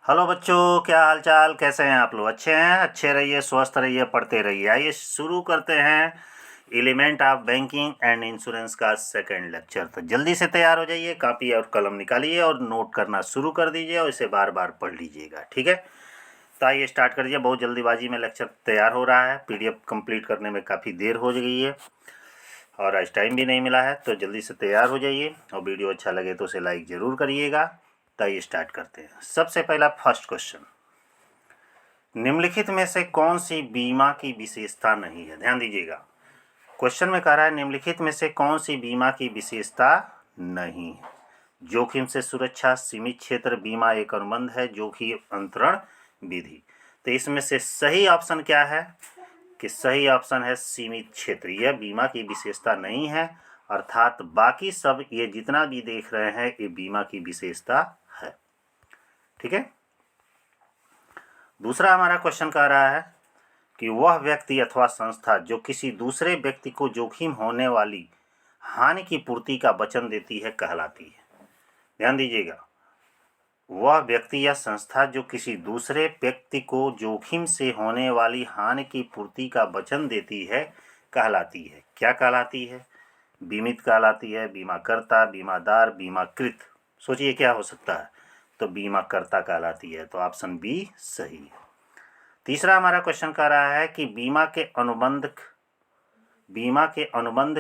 Hello बच्चों, क्या हाल चाल, कैसे हैं आप लोग? अच्छे हैं? अच्छे रहिए, स्वस्थ रहिए, पढ़ते रहिए। आइए शुरू करते हैं element of banking and insurance का सेकंड लेक्चर। तो जल्दी से तैयार हो जाइए, कॉपी और कलम निकालिए और नोट करना शुरू कर दीजिए और इसे बार बार पढ़ लीजिएगा, ठीक है? तो आइए स्टार्ट कर दीजिए। बहुत जल्दीबाजी में लेक्चर तैयार हो रहा है, पीडीएफ कंप्लीट करने में काफ़ी देर हो गई है और आज टाइम भी नहीं मिला है, तो जल्दी से तैयार हो जाइए और वीडियो अच्छा लगे तो उसे लाइक ज़रूर करिएगा। तो आइए स्टार्ट करते हैं। सबसे पहला फर्स्ट क्वेश्चन, निम्नलिखित में से कौन सी बीमा की विशेषता नहीं है? ध्यान दीजिएगा, क्वेश्चन में कह रहा है निम्नलिखित में से कौन सी बीमा की विशेषता नहीं है? जोखिम से सुरक्षा, सीमित क्षेत्र बीमा एक अनुबंध है, जोखिम अंतरण विधि। तो इसमें से सही ऑप्शन क्या है? कि सही ऑप्शन है सीमित क्षेत्र। यह बीमा की विशेषता नहीं है, अर्थात बाकी सब ये जितना भी देख रहे हैं ये बीमा की विशेषता है, ठीक है। दूसरा हमारा क्वेश्चन कह रहा है कि वह व्यक्ति अथवा संस्था जो किसी दूसरे व्यक्ति को जोखिम होने वाली हानि की पूर्ति का वचन देती है कहलाती है। ध्यान दीजिएगा, वह व्यक्ति या संस्था जो किसी दूसरे व्यक्ति को जोखिम से होने वाली हानि की पूर्ति का वचन देती है कहलाती है। क्या कहलाती है? बीमित कहलाती है, बीमाकर्ता, बीमादार, बीमाकृत। सोचिए क्या हो सकता है? तो बीमाकर्ता कहलाती है। तो ऑप्शन बी सही है। तीसरा हमारा क्वेश्चन कह रहा है कि बीमा के अनुबंध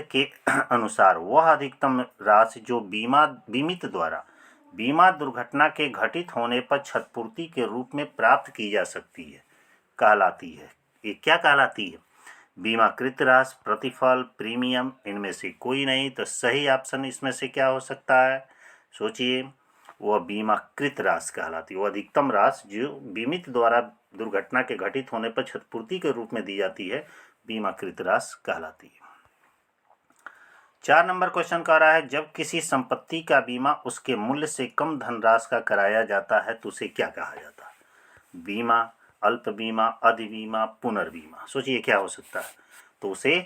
के अनुसार वह अधिकतम राशि जो बीमित द्वारा बीमा दुर्घटना के घटित होने पर क्षतिपूर्ति के रूप में प्राप्त की जा सकती है कहलाती है। ये क्या कहलाती है? बीमाकृत राशि, प्रतिफल, प्रीमियम, इनमें से कोई नहीं। तो सही ऑप्शन इसमें से क्या हो सकता है? सोचिए, वह बीमाकृत राशि कहलाती है। वह अधिकतम राशि जो बीमित द्वारा दुर्घटना के घटित होने पर क्षतिपूर्ति के रूप में दी जाती है, बीमाकृत राशि कहलाती है। 4 नंबर क्वेश्चन कह रहा है जब किसी संपत्ति का बीमा उसके मूल्य से कम धनराशि का कराया जाता है तो उसे क्या कहा जाता है? बीमा, अल्प बीमा, अधि बीमा, पुनर्बीमा। सोचिए क्या हो सकता है? तो उसे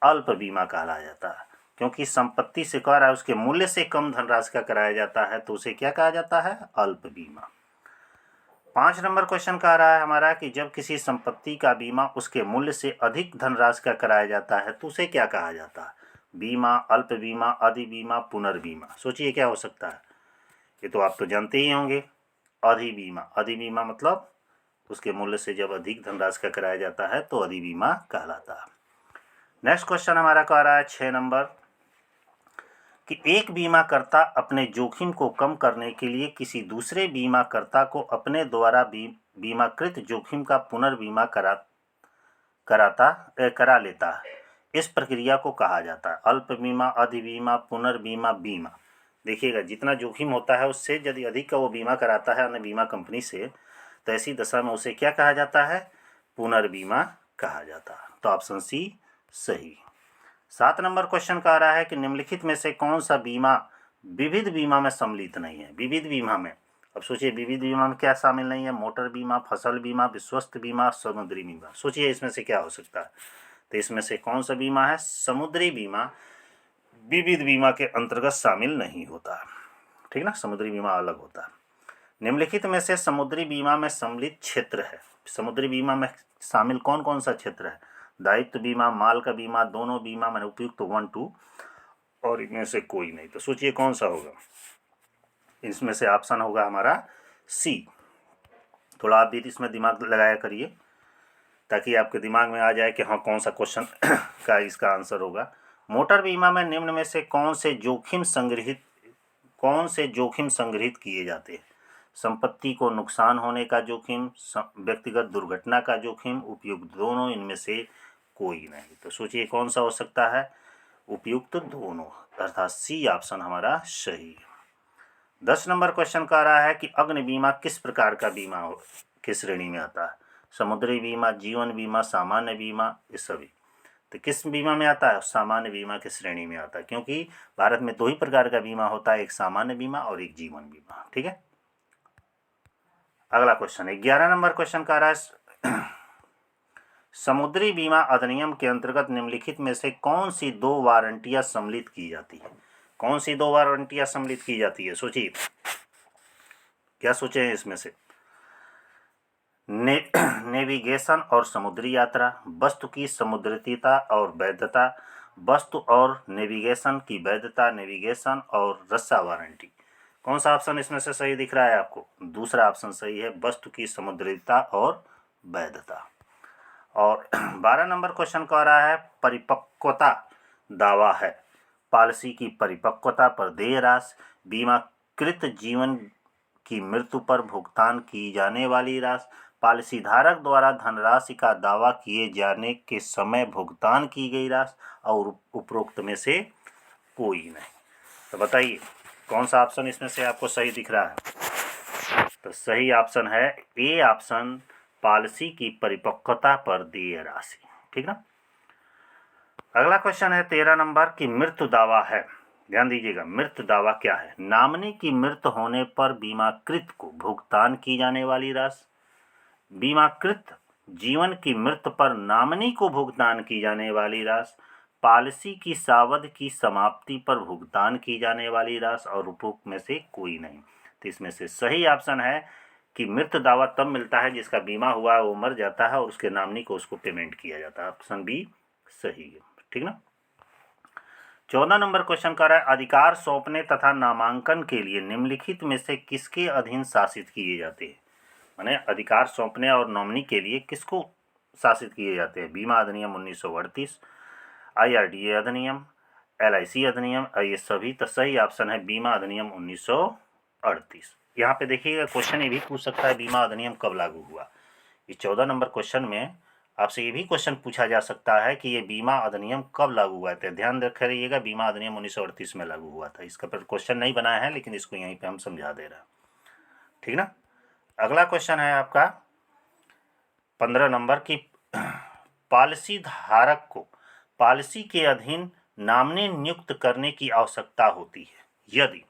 अल्प बीमा कहा जाता है, क्योंकि संपत्ति से कह रहा है उसके मूल्य से कम धनराशि का कराया जाता है, तो उसे क्या कहा जाता है? अल्प बीमा। 5 नंबर क्वेश्चन कह रहा है हमारा कि जब किसी संपत्ति का बीमा उसके मूल्य से अधिक धनराशि का कराया जाता है तो उसे क्या कहा जाता है? बीमा, अल्प बीमा, अधि बीमा, पुनर्बीमा। सोचिए क्या हो सकता है? ये तो आप तो जानते ही होंगे, अधि बीमा। अधि बीमा मतलब उसके मूल्य से जब अधिक धनराशि का कराया जाता है तो अधि बीमा कहलाता है। नेक्स्ट क्वेश्चन हमारा कह रहा है 6 नंबर कि एक बीमाकर्ता अपने जोखिम को कम करने के लिए किसी दूसरे बीमाकर्ता को अपने द्वारा बीमाकृत जोखिम का पुनर्बीमा करा लेता है। इस प्रक्रिया को कहा जाता है अल्प बीमा, अधि बीमा, पुनर्बीमा, बीमा। देखिएगा, जितना जोखिम होता है उससे यदि अधिक का वो बीमा कराता है अन्य बीमा कंपनी से, तो ऐसी दशा में उसे क्या कहा जाता है? पुनर्बीमा कहा जाता है। तो ऑप्शन सी सही। 7 नंबर क्वेश्चन कह रहा है कि निम्नलिखित में से कौन सा बीमा विविध बीमा में सम्मिलित नहीं है? विविध बीमा में, अब सोचिए विविध बीमा में क्या शामिल नहीं है? मोटर बीमा, फसल बीमा, विश्वस्त बीमा, समुद्री बीमा। सोचिए इसमें से क्या हो सकता है? तो इसमें से कौन सा बीमा है? समुद्री बीमा विविध बीमा के अंतर्गत शामिल नहीं होता, ठीक ना, समुद्री बीमा अलग होता है। निम्नलिखित में से समुद्री बीमा में सम्मिलित क्षेत्र है। समुद्री बीमा में शामिल कौन कौन सा क्षेत्र है? दायित्व बीमा, माल का बीमा, दोनों बीमा, मैंने उपयुक्त 1, 2 और इनमें से कोई नहीं। तो सोचिए कौन सा होगा? इसमें से ऑप्शन होगा हमारा सी। थोड़ा आप भी इसमें दिमाग लगाया करिए ताकि आपके दिमाग में आ जाए कि हाँ कौन सा क्वेश्चन का इसका आंसर होगा। मोटर बीमा में निम्न में से कौन से जोखिम संग्रहित किए जाते हैं? संपत्ति को नुकसान होने का जोखिम, व्यक्तिगत दुर्घटना का जोखिम, उपयुक्त दोनों, इनमें से कोई नहीं। तो सोचिए कौन सा हो सकता है? उपयुक्त दोनों, अर्थात सी ऑप्शन हमारा सही है। 10 नंबर क्वेश्चन कह रहा है कि अग्नि बीमा किस प्रकार का बीमा किस श्रेणी में आता है? समुद्री बीमा, जीवन बीमा, सामान्य बीमा, ये सभी। तो किस बीमा में आता है? सामान्य बीमा की श्रेणी में आता है, क्योंकि भारत में 2 ही प्रकार का बीमा होता है, एक सामान्य बीमा और एक जीवन बीमा, ठीक है। अगला क्वेश्चन 11 नंबर क्वेश्चन कह रहा है समुद्री बीमा अधिनियम के अंतर्गत निम्नलिखित में से कौन सी 2 वारंटियां सम्मिलित की जाती है? कौन सी 2 वारंटियां सम्मिलित की जाती है? सोचिए क्या सोचे हैं इसमें से? नेविगेशन और समुद्री यात्रा, वस्तु की समुद्रतीता और वैधता, वस्तु और नेविगेशन की वैधता, नेविगेशन और रस्सा वारंटी। कौन सा ऑप्शन इसमें से सही दिख रहा है आपको? दूसरा ऑप्शन सही है, वस्तु की समुद्रता और वैधता। और 12 नंबर क्वेश्चन कह रहा है परिपक्वता दावा है। पॉलिसी की परिपक्वता पर देय राशि, बीमाकृत जीवन की मृत्यु पर भुगतान की जाने वाली राशि, पॉलिसी धारक द्वारा धनराशि का दावा किए जाने के समय भुगतान की गई राशि और उपरोक्त में से कोई नहीं। तो बताइए कौन सा ऑप्शन इसमें से आपको सही दिख रहा है? तो सही ऑप्शन है ए ऑप्शन, पॉलिसी की परिपक्वता पर देय राशि। ठीक ना। अगला क्वेश्चन है 13 नंबर की मृत्यु दावा है। ध्यान दीजिएगा, मृत्यु दावा क्या है? नामिनी की मृत्यु होने पर बीमाकृत को भुगतान की जाने वाली राशि, बीमाकृत जीवन की मृत्यु पर नामिनी को भुगतान की जाने वाली राशि, पॉलिसी की सावधि की समाप्ति पर भुगतान की जाने वाली राशि और उपरोक्त में से कोई नहीं। तो इसमें से सही ऑप्शन है कि मृत्यु दावा तब मिलता है जिसका बीमा हुआ है वो मर जाता है और उसके नामिनी को उसको पेमेंट किया जाता है। ऑप्शन बी सही है। ठीक ना। 14 नंबर क्वेश्चन कर रहा है अधिकार सौंपने तथा नामांकन के लिए निम्नलिखित में से किसके अधीन शासित किए जाते हैं? माने अधिकार सौंपने और नॉमिनी के लिए किसको शासित किए जाते हैं? बीमा अधिनियम 1938, IRDA अधिनियम, LIC अधिनियम, ये सभी। तो सही ऑप्शन है बीमा अधिनियम 1938। यहाँ पे देखिएगा क्वेश्चन ये भी पूछ सकता है बीमा अधिनियम कब लागू हुआ। इस 14 नंबर क्वेश्चन में आपसे ये भी क्वेश्चन पूछा जा सकता है कि ये बीमा अधिनियम कब लागू हुआ था। ध्यान रखे रहिएगा, बीमा अधिनियम 1938 में लागू हुआ था। इसका पर क्वेश्चन नहीं बनाया है लेकिन इसको यहीं पे हम समझा दे रहे हैं। ठीक ना। अगला क्वेश्चन है आपका 15 नंबर की पॉलिसी धारक को पॉलिसी के अधीन नामिनी नियुक्त करने की आवश्यकता होती है यदि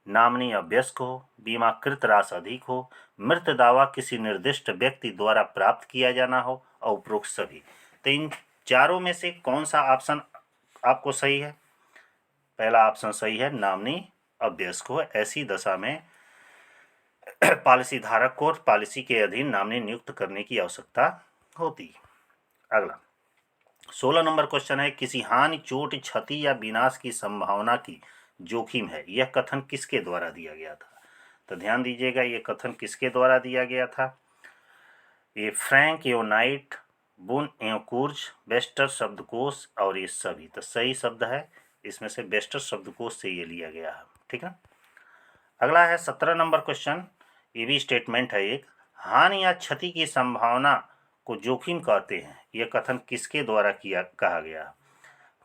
नामिनी अवयस्क हो, बीमाकृत राशि अधिक हो, मृत दावा किसी निर्दिष्ट व्यक्ति द्वारा प्राप्त किया जाना हो और उपरोक्त सभी। तो इन चारों में से कौन सा ऑप्शन आपको सही है? पहला ऑप्शन सही है, नामिनी अवयस्क हो, ऐसी दशा में पॉलिसी धारक को पॉलिसी के अधीन नामिनी नियुक्त करने की आवश्यकता होती है। अगला 16 नंबर क्वेश्चन है किसी हानि, चोट, क्षति या विनाश की संभावना की जोखिम है, यह कथन किसके द्वारा दिया गया था? तो ध्यान दीजिएगा, ये कथन किसके द्वारा दिया गया था? ये फ्रैंक योनाइट, बुन एकुर्ज, बेस्टर शब्दकोश और ये सभी। तो सही शब्द है इसमें से बेस्टर शब्दकोश से ये लिया गया है। ठीक है। अगला है 17 नंबर क्वेश्चन, ये भी स्टेटमेंट है एक, हानि या क्षति की संभावना को जोखिम कहते हैं, यह कथन किसके द्वारा कहा गया?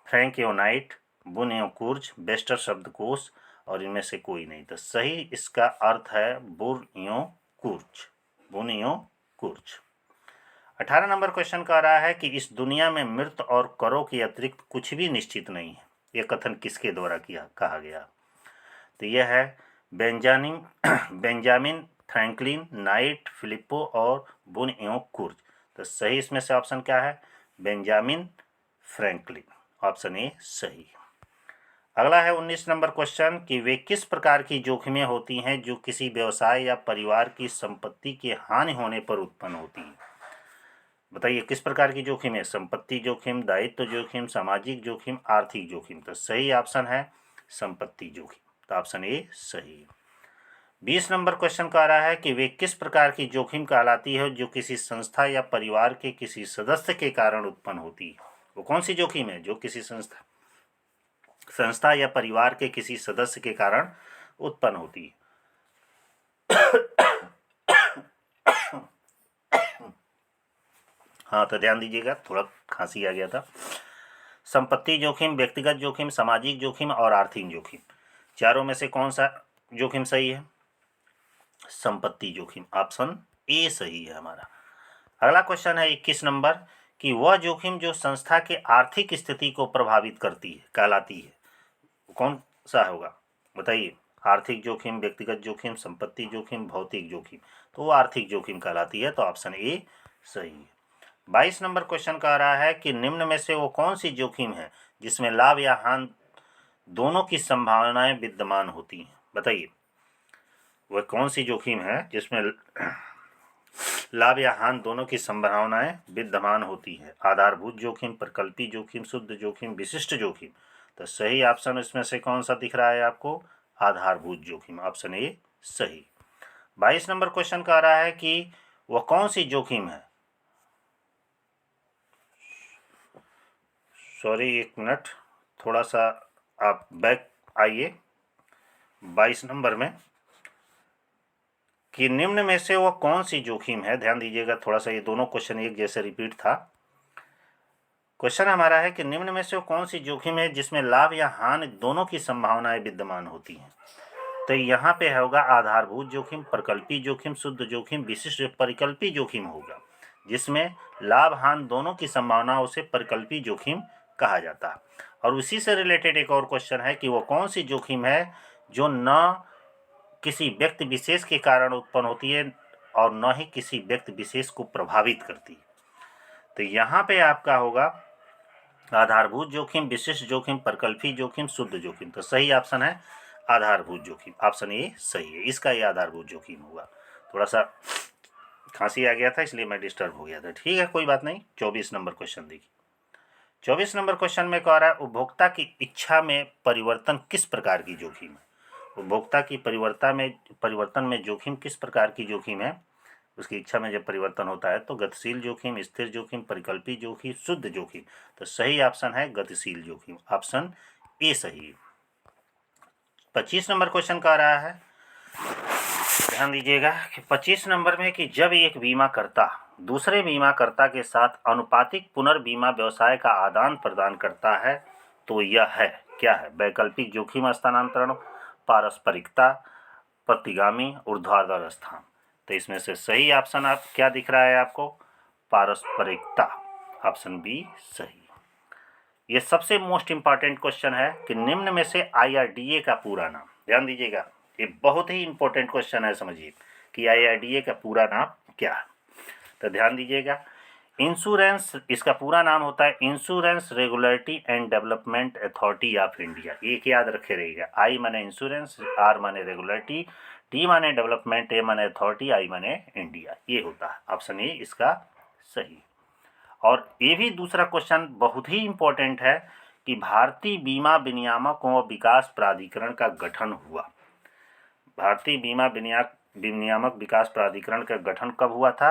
फ्रैंक योनाइट, बुन एकुर्ज, बेस्टर शब्दकोश और इनमें से कोई नहीं। तो सही इसका अर्थ है बुन एकुर्ज, बुन एकुर्ज। 18 नंबर क्वेश्चन कह रहा है कि इस दुनिया में मृत्यु और करों के अतिरिक्त कुछ भी निश्चित नहीं है, यह कथन किसके द्वारा कहा गया? तो यह है बेंजामिन फ्रैंकलिन, नाइट, फिलिप्पो और बुन एकुर्ज। तो सही इसमें से ऑप्शन क्या है? Benjamin Franklin. ऑप्शन ए सही। अगला है 19 नंबर क्वेश्चन कि वे किस प्रकार की जोखिमें होती हैं जो किसी व्यवसाय या परिवार की संपत्ति की हानि होने पर उत्पन्न होती हैं? बताइए किस प्रकार की जोखिम है? संपत्ति जोखिम, दायित्व जोखिम, सामाजिक जोखिम, आर्थिक जोखिम। तो सही ऑप्शन है संपत्ति जोखिम। तो ऑप्शन ए सही। 20 नंबर क्वेश्चन कह रहा है कि वे किस प्रकार की जोखिम कहलाती है जो किसी संस्था या परिवार के किसी सदस्य के कारण उत्पन्न होती है? वो कौन सी जोखिम है जो किसी संस्था या परिवार के किसी सदस्य के कारण उत्पन्न होती है? हाँ, तो ध्यान दीजिएगा, थोड़ा खांसी आ गया था। संपत्ति जोखिम, व्यक्तिगत जोखिम, सामाजिक जोखिम और आर्थिक जोखिम, चारों में से कौन सा जोखिम सही है? संपत्ति जोखिम। ऑप्शन ए सही है हमारा। अगला क्वेश्चन है 21 नंबर कि वह जोखिम जो संस्था के आर्थिक स्थिति को प्रभावित करती है कहलाती है, कौन सा होगा? बताइए। आर्थिक जोखिम, व्यक्तिगत जोखिम, संपत्ति जोखिम, भौतिक जोखिम। तो वो आर्थिक जोखिम कहलाती है। तो ऑप्शन ए सही है। 22 नंबर क्वेश्चन कह रहा है कि निम्न में से वो कौन सी जोखिम है जिसमें लाभ या हानि दोनों की संभावनाएं विद्यमान होती हैं? बताइए वह कौन सी जोखिम है जिसमें लाभ या हानि दोनों की संभावनाएं विद्यमान होती है। आधारभूत जोखिम, प्रकल्पी जोखिम, शुद्ध जोखिम, विशिष्ट जोखिम। तो सही ऑप्शन इसमें से कौन सा दिख रहा है आपको? आधारभूत जोखिम, ऑप्शन ए सही। 22 नंबर क्वेश्चन कह रहा है कि वह कौन सी जोखिम है, सॉरी एक मिनट, थोड़ा सा आप बैक आइए। 22 नंबर में कि निम्न में से वह कौन सी जोखिम है, ध्यान दीजिएगा थोड़ा सा, ये दोनों क्वेश्चन एक जैसे रिपीट था। क्वेश्चन हमारा है कि निम्न में से वो कौन सी जोखिम है जिसमें लाभ या हानि दोनों की संभावनाएं विद्यमान होती हैं। तो यहाँ पे होगा आधारभूत जोखिम, प्रकल्पी जोखिम, शुद्ध जोखिम, विशिष्ट परिकल्पी जोखिम होगा, जिसमें लाभ हानि दोनों की संभावना उसे परिकल्पी जोखिम कहा जाता है। और उसी से रिलेटेड एक और क्वेश्चन है कि वो कौन सी जोखिम है जो न किसी व्यक्ति विशेष के कारण उत्पन्न होती है और न ही किसी व्यक्ति विशेष को प्रभावित करती है। तो यहाँ पे आपका होगा आधारभूत जोखिम, विशिष्ट जोखिम, प्रकल्पी जोखिम, शुद्ध जोखिम। तो सही ऑप्शन है आधारभूत जोखिम, ऑप्शन ए सही है, इसका ये आधारभूत जोखिम होगा। थोड़ा सा खांसी आ गया था इसलिए मैं डिस्टर्ब हो गया था, ठीक है कोई बात नहीं। 24 नंबर क्वेश्चन देखिए। 24 नंबर क्वेश्चन में कह रहा है उपभोक्ता की इच्छा में परिवर्तन किस प्रकार की जोखिम है। उपभोक्ता की परिवर्तन में जोखिम किस प्रकार की जोखिम है, उसकी इच्छा में जब परिवर्तन होता है तो गतिशील जोखिम, स्थिर जोखिम, परिकल्पी जोखिम, शुद्ध जोखिम। तो सही ऑप्शन है गतिशील जोखिम, ऑप्शन ए सही। 25 नंबर क्वेश्चन कह रहा है, ध्यान दीजिएगा कि 25 नंबर में कि जब एक बीमाकर्ता दूसरे बीमाकर्ता के साथ अनुपातिक पुनर्बीमा व्यवसाय का आदान प्रदान करता है तो यह है क्या है? वैकल्पिक जोखिम हस्तांतरण, पारस्परिकता, प्रतिगामी, ऊर्ध्वाधर स्थान। तो इसमें से सही ऑप्शन आप क्या दिख रहा है आपको? पारस्परिकता, ऑप्शन बी सही। ये सबसे मोस्ट इंपॉर्टेंट क्वेश्चन है कि निम्न में से IRDA का पूरा नाम, ध्यान दीजिएगा ये बहुत ही इंपॉर्टेंट क्वेश्चन है, समझिए कि IRDA का पूरा नाम क्या है। तो ध्यान दीजिएगा, इंश्योरेंस, इसका पूरा नाम होता है insurance regulatory and development authority of India. एक याद रखे रहिएगा, I माने इंश्योरेंस, R माने रेगुलेटरी, D माने डेवलपमेंट, A माने अथॉरिटी, I माने इंडिया, ये होता है। ऑप्शन ए इसका सही। और ये भी दूसरा क्वेश्चन बहुत ही इंपॉर्टेंट है कि भारतीय बीमा विनियामक व विकास प्राधिकरण का गठन हुआ। भारतीय बीमा विनियामक विकास प्राधिकरण का गठन कब हुआ था?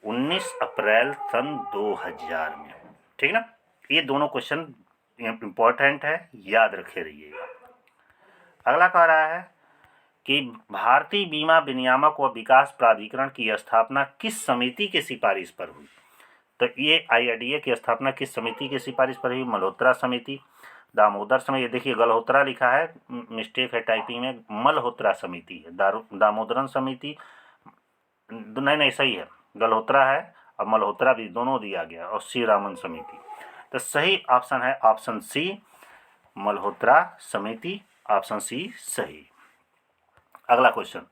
19 अप्रैल सन 2000 में, ठीक ना। ये दोनों क्वेश्चन इंपॉर्टेंट है, याद रखे रहिएगा। अगला कह रहा है कि भारतीय बीमा विनियामक व विकास प्राधिकरण की स्थापना किस समिति के सिफारिश पर हुई। तो ये IRDA की स्थापना किस समिति की सिफारिश पर हुई? मल्होत्रा समिति, दामोदर समिति, देखिए गल्होत्रा लिखा है, मिस्टेक है टाइपिंग में, मल्होत्रा समिति है, दामोदरन समिति नहीं सही है, गल्होत्रा है और मल्होत्रा भी दोनों दिया गया, और श्री रामन समिति। तो सही ऑप्शन है ऑप्शन सी मल्होत्रा समिति, ऑप्शन सी सही। अगला क्वेश्चन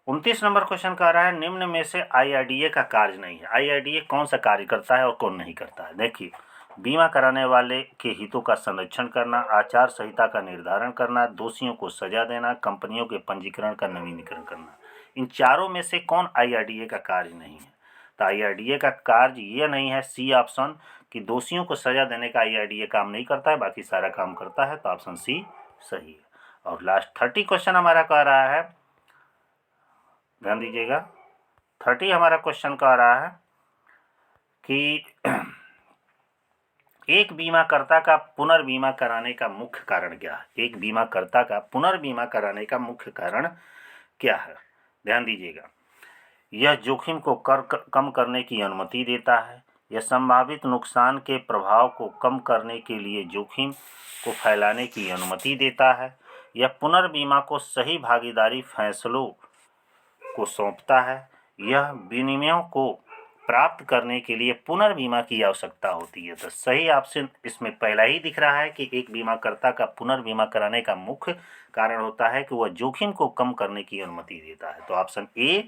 29 नंबर क्वेश्चन कह रहा है निम्न में से IRDA का कार्य नहीं है। IRDA कौन सा कार्य करता है और कौन नहीं करता है? देखिए, बीमा कराने वाले के हितों का संरक्षण करना, आचार संहिता का निर्धारण करना, दोषियों को सजा देना, कंपनियों के पंजीकरण का नवीनीकरण करना। इन चारों में से कौन IRDA का कार्य नहीं है? तो IRDA का कार्य ये नहीं है, सी ऑप्शन, कि दोषियों को सजा देने का IRDA काम नहीं करता है, बाकी सारा काम करता है, तो ऑप्शन सी सही है। और लास्ट 30 क्वेश्चन हमारा कह रहा है, ध्यान दीजिएगा, 30 हमारा क्वेश्चन कह रहा है कि एक बीमाकर्ता का पुनर्बीमा कराने का मुख्य कारण क्या है? एक बीमाकर्ता का पुनर्बीमा कराने का मुख्य कारण क्या है? ध्यान दीजिएगा, यह जोखिम को कम करने की अनुमति देता है, यह संभावित नुकसान के प्रभाव को कम करने के लिए जोखिम को फैलाने की अनुमति देता है, यह पुनर्बीमा को सही भागीदारी फैसलों को सौंपता है, यह विनिमयों को प्राप्त करने के लिए पुनर्बीमा की आवश्यकता होती है। तो सही ऑप्शन इसमें पहला ही दिख रहा है कि एक बीमाकर्ता का पुनर्बीमा कराने का मुख्य कारण होता है कि वह जोखिम को कम करने की अनुमति देता है, तो ऑप्शन ए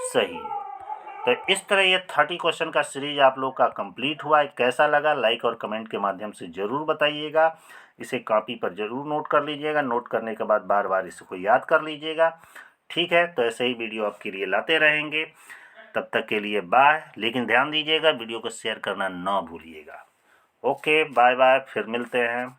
सही है। तो इस तरह ये 30 क्वेश्चन का सीरीज आप लोग का कंप्लीट हुआ है। कैसा लगा लाइक और कमेंट के माध्यम से ज़रूर बताइएगा। इसे कॉपी पर ज़रूर नोट कर लीजिएगा, नोट करने के बाद बार बार इसको याद कर लीजिएगा, ठीक है, तो ऐसे ही वीडियो आपके लिए लाते रहेंगे। तब तक के लिए बाय। लेकिन ध्यान दीजिएगा, वीडियो को शेयर करना ना भूलिएगा। ओके, बाय बाय, फिर मिलते हैं।